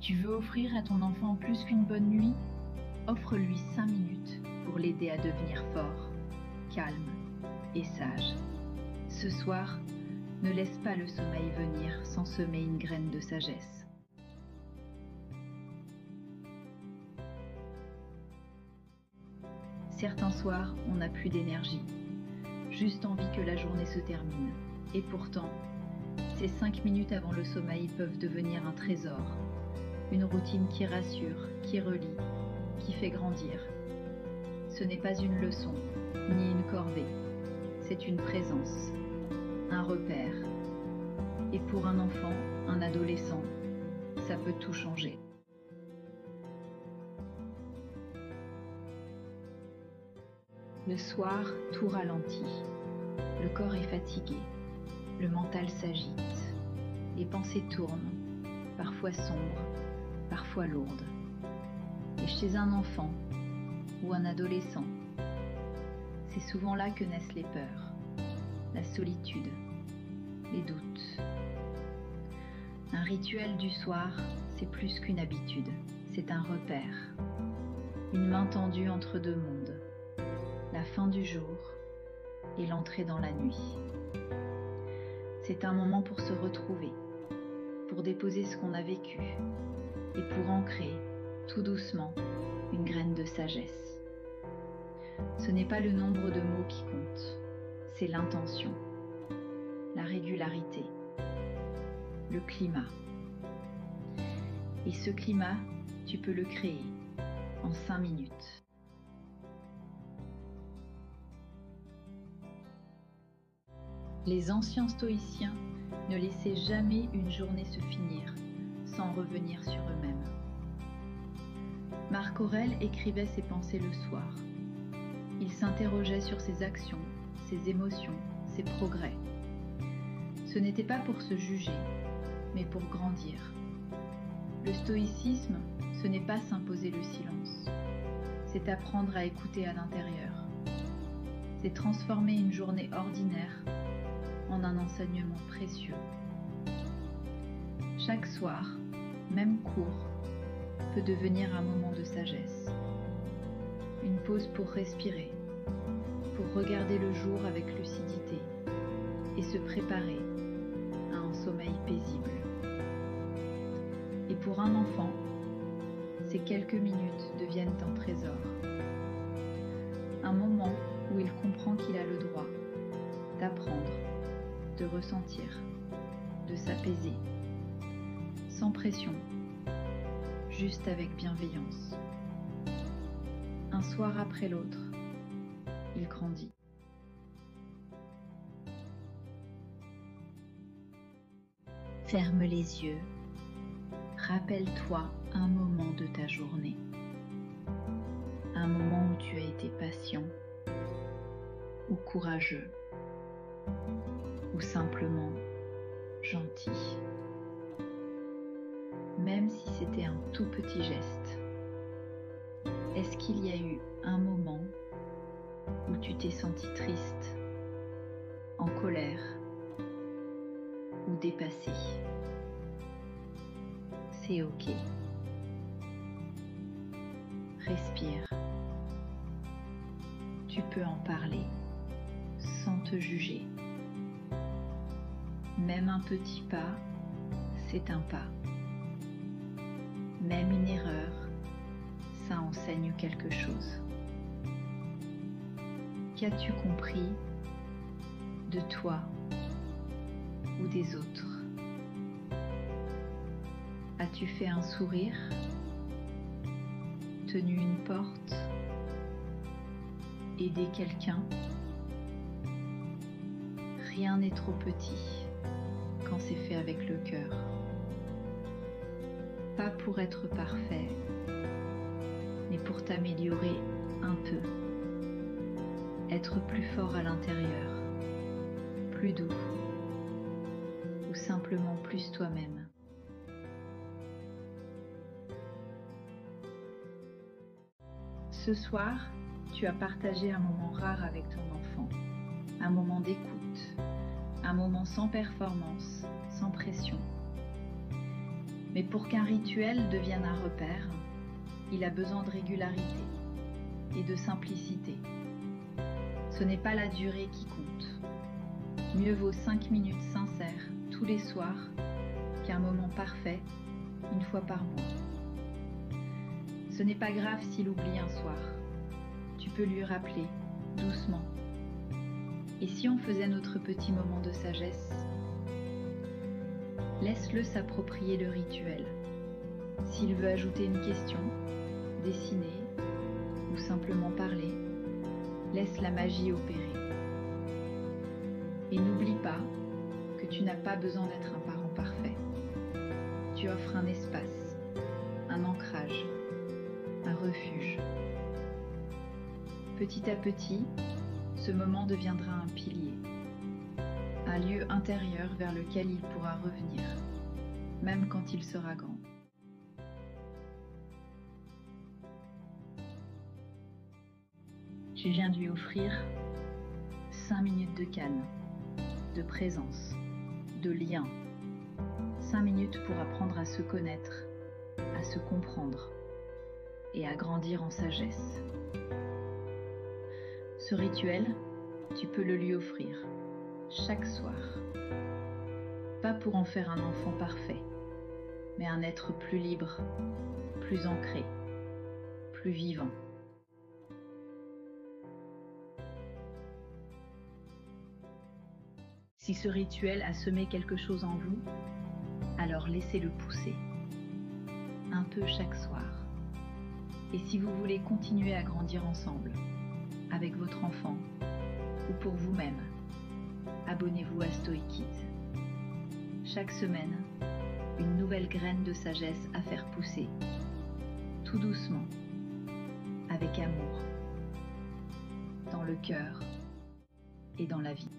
Tu veux offrir à ton enfant plus qu'une bonne nuit? Offre-lui 5 minutes pour l'aider à devenir fort, calme et sage. Ce soir, ne laisse pas le sommeil venir sans semer une graine de sagesse. Certains soirs, on n'a plus d'énergie, juste envie que la journée se termine. Et pourtant, ces 5 minutes avant le sommeil peuvent devenir un trésor, une routine qui rassure, qui relie, qui fait grandir. Ce n'est pas une leçon, ni une corvée, c'est une présence, un repère. Et pour un enfant, un adolescent, ça peut tout changer. Le soir, tout ralentit. Le corps est fatigué. Le mental s'agite. Les pensées tournent, parfois sombres, parfois lourdes. Et chez un enfant ou un adolescent, c'est souvent là que naissent les peurs, la solitude, les doutes. Un rituel du soir, c'est plus qu'une habitude, c'est un repère. Une main tendue entre deux mondes, la fin du jour et l'entrée dans la nuit. C'est un moment pour se retrouver, pour déposer ce qu'on a vécu et pour ancrer, tout doucement, une graine de sagesse. Ce n'est pas le nombre de mots qui compte, c'est l'intention, la régularité, le climat. Et ce climat, tu peux le créer en 5 minutes. Les anciens stoïciens ne laissaient jamais une journée se finir sans revenir sur eux-mêmes. Marc Aurèle écrivait ses pensées le soir. Il s'interrogeait sur ses actions, ses émotions, ses progrès. Ce n'était pas pour se juger, mais pour grandir. Le stoïcisme, ce n'est pas s'imposer le silence. C'est apprendre à écouter à l'intérieur. C'est transformer une journée ordinaire en un enseignement précieux. Chaque soir, même court, peut devenir un moment de sagesse. Une pause pour respirer, pour regarder le jour avec lucidité et se préparer à un sommeil paisible. Et pour un enfant, ces quelques minutes deviennent un trésor. Un moment où il comprend qu'il a le droit d'apprendre, de ressentir, de s'apaiser, sans pression, juste avec bienveillance. Un soir après l'autre, il grandit. Ferme les yeux. Rappelle-toi un moment de ta journée. Un moment où tu as été patient ou courageux ou simplement gentil. Même si c'était un tout petit geste. Est-ce qu'il y a eu un moment où tu t'es senti triste, en colère ou dépassé? C'est ok. Respire. Tu peux en parler sans te juger. Même un petit pas, c'est un pas. Même une erreur, ça enseigne quelque chose. Qu'as-tu compris de toi ou des autres? As-tu fait un sourire? Tenu une porte? Aidé quelqu'un? Rien n'est trop petit quand c'est fait avec le cœur. Pas pour être parfait, mais pour t'améliorer un peu. Être plus fort à l'intérieur, plus doux, ou simplement plus toi-même. Ce soir, tu as partagé un moment rare avec ton enfant, un moment d'écoute, un moment sans performance, sans pression. Mais pour qu'un rituel devienne un repère, il a besoin de régularité et de simplicité. Ce n'est pas la durée qui compte. Mieux vaut 5 minutes sincères tous les soirs qu'un moment parfait une fois par mois. Ce n'est pas grave s'il oublie un soir. Tu peux lui rappeler doucement. Et si on faisait notre petit moment de sagesse? Laisse-le s'approprier le rituel. S'il veut ajouter une question, dessiner ou simplement parler, laisse la magie opérer. Et n'oublie pas que tu n'as pas besoin d'être un parent parfait. Tu offres un espace, un ancrage, un refuge. Petit à petit, ce moment deviendra un pilier, un lieu intérieur vers lequel il pourra revenir, même quand il sera grand. Je viens de lui offrir 5 minutes de calme, de présence, de lien. 5 minutes pour apprendre à se connaître, à se comprendre et à grandir en sagesse. Ce rituel, tu peux le lui offrir chaque soir. Pas pour en faire un enfant parfait, mais un être plus libre, plus ancré, plus vivant. Si ce rituel a semé quelque chose en vous, alors laissez-le pousser, un peu chaque soir. Et si vous voulez continuer à grandir ensemble, avec votre enfant ou pour vous-même, abonnez-vous à Stoic Kids. Chaque semaine, une nouvelle graine de sagesse à faire pousser, tout doucement, avec amour, dans le cœur et dans la vie.